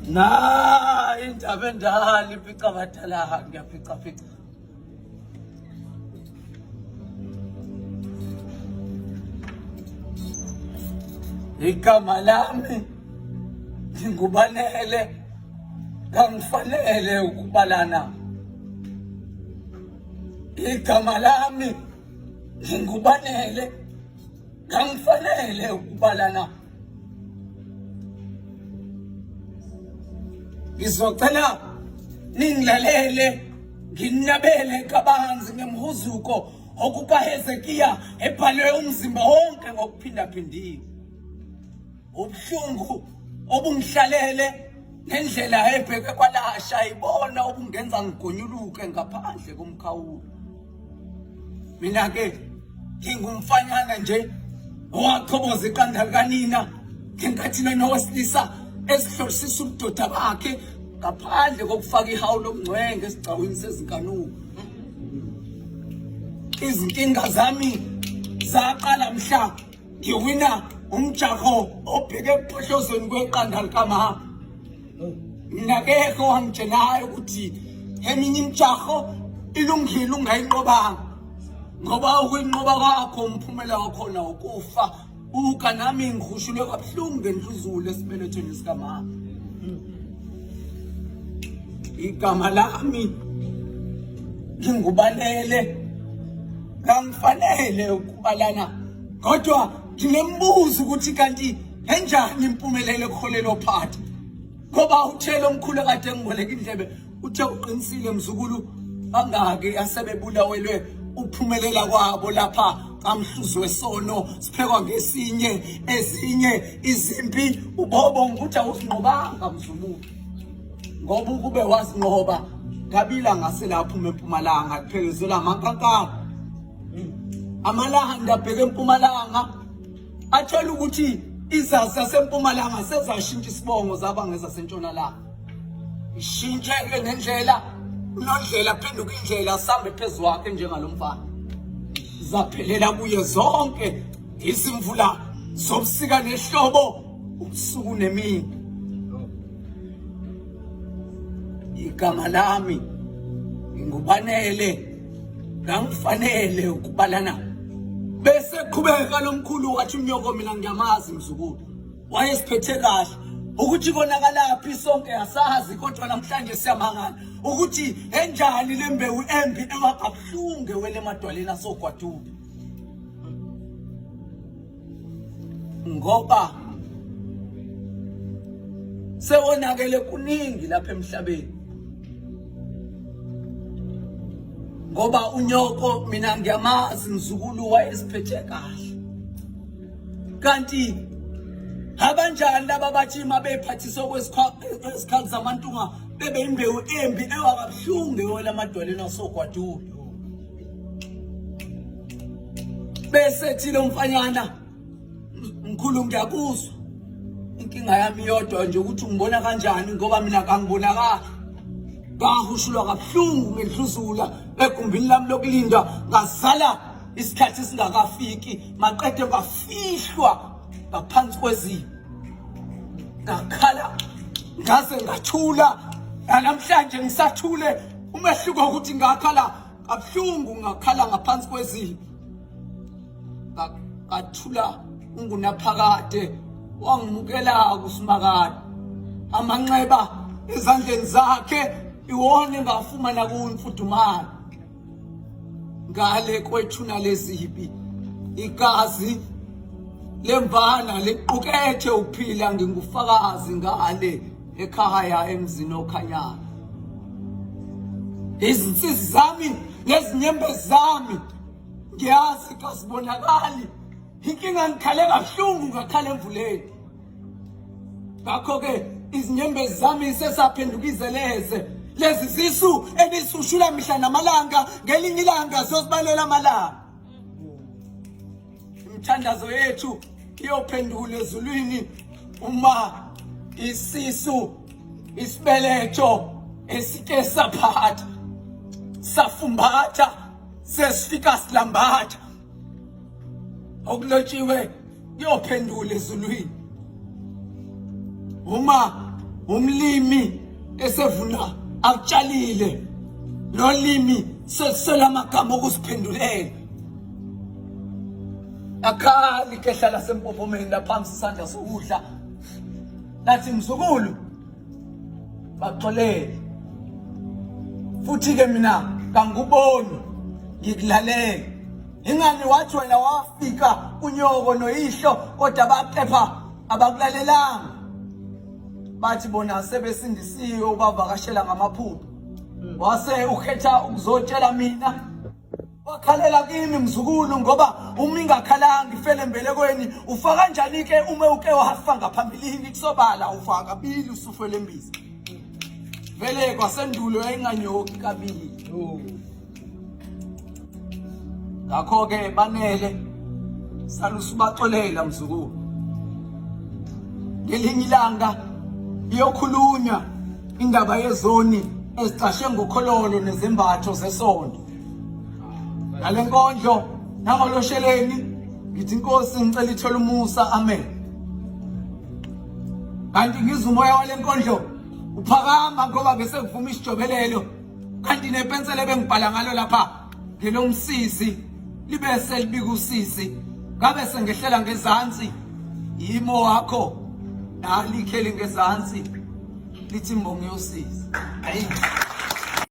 Na indaba endala ipica abadala ngiyaphica phica. Igama lami ngingubanele kangifanele ukubalana. Igama lami ngingubanele kangifanele ukubalana. Ngizocela ningilalele nginabele kabanzi ngemhuzuko okukaHezekiya ebhalwe umzimba wonke ngokuphinda phindiwe. Ubuhlungu obungihlalele ngendlela ebheke kwalasha ibona obungenza ngigonyuluke ngaphandle komkhawulo. Mina ke ngingumfanyana nje owaqhoboza iqanda likanina ngenkathi nowesilisa esihlolisisa ubudoda bakhe ngaphandle kokufaka ihawu lomngcwenge esigcawini sezinkanuko. Izinkinga zami zaqala mhla ngiwina umjaho obheke ephohlozweni kweqanda likamama. Mina ke wangitshelayo ukuthi eminye imijaho ilungile ungayinqobanga ngoba ukuyinqoba kwakho umphumela wakhona ukufa. Uka nami ngikhushulwe kabuhlungu ngenhliziyo esibelethweni sikamama. Igama lami ngingubalele kangifanele ukubalana kodwa nginembuzo ukuthi kanti enjani impumelelo ekholelo phathi ngoba uthelo omkhulu kade ngiboleka indlebe uthe uqinisile mzukulu bangaki asebebulawelwe uphumelela kwabo lapha kamhluzwe sono siphekwa ngesinye ezinye izimpi ubobo ukuthi awusinqobanga mzukulu ngoba ukube wasinqoba ngabila ngase lapho eMpumalanga kuphekezela amankankana. Amalanga abheke eMpumalanga athola ukuthi izazi zaseMpumalanga sezashintsha isibongo zaba ngezasentshonalanga. Ishintsheke ngendlela unodlela phenduka indlela sambe phezulu wakhe njengalomfana. Zaphelela kuye zonke izimvula zobusika nehlobo ubusuku nemini. Igama lami ngingubanele kangifanele ukubalana. Bese qhubeka lomkhulu wathi unyoko mina ngiyamazi mzukulu wayesiphethe kahle ukuthi konakalaphi sonke asazi kodwa namhlanje siyamangala ukuthi enjani lembewu embi ewakabuhlungu wele emadwaleni asogwadubi ngoba sewonakele kuningi lapha emhlabeni. Ngoba unyoko mina ngiyamazi mzukulu wayesiphethe kahle kanti abanjani laba bathi mabephathiswa kwesikhathi zamantunga bebe imbewu embi ewakabuhlungu wele emadwaleni asogwadubi. Bese thile umfanyana mkhulu ngiyakuzwa inkinga yami yodwa nje ukuthi ungibona kanjani ngoba mina kangibonakala. Ngahushulwa kabuhlungu ngenhluzula egumbini lami lokulinda ngazala isikhathi singakafiki maqede ngafihlwa ngaphansi kwezimo. Ngakhala ngaze ngathula namhlanje ngisathule umehluko ukuthi ngakhala kabuhlungu ngakhala ngaphansi kwezimo. Ngathula ungunaphakade wangimukela kusimakade amanxeba ezandleni zakhe iwona ngafumana kuwo imfudumalo. Ngale kwethuna lezibi igazi lemvana liqukethe ukuphila ngingufakazi ngale ekhaya emzini okhanyana. Izinsizi zami nezinyembezi zami ngiyazi kasibonakali inkinga ngikhale kabuhlungu ngakhala emvuleni. Ngakho ke izinyembezi zami sesaphenduka izeleze lezi zisu ebisushula mihla namalanga ngelinye ilanga siyosibalela amalanga. Imthandazo yethu iyophendula ezulwini uma isisu isibeletho esike saphatha safumbatha sesifika silambatha okulotshiwe kuyophendula ezulwini uma umlimi esevuna akutshalile nolimi sesela amagama okusiphendulela akhali kehla lasempopomeni laphansi isandla sokudla lathi mzukulu baxolele futhi ke mina kanguboni ngikulalela ingani wathi wena wafika unyoko noyihlo kodwa baqepha abakulalelanga bathi bona sebesindisiwe ubavakashela ngamaphupho wase ukhetha ukuzotshela mina wakhalela kimi mzukulu ngoba uma ingakhalanga ifele embelekweni ufaka kanjani ke uma uke wafa ngaphambilini kusobala ufaka kabili usufele embizi vele kwasendulo yayinganyoki kabili ngakho ke banele salusibaxolela mzukulu ngelinye ilanga iyokhulunywa indaba yezoni ezicashe ngokhololo nezembatho zesonto ngalenkondlo nangolosheleni ngithi inkosi ngicela ithola umusa amen kanti ngizwe umoya walenkondlo uphakama ngoba bese kuvuma isijobelelo kanti nepensela bengibhala ngalo lapha ngelomsisi libe selibika usisi ngabe sengehlela ngezantsi yimo wakho nalikheli ngezantsi lithi mbongi yosisi hayi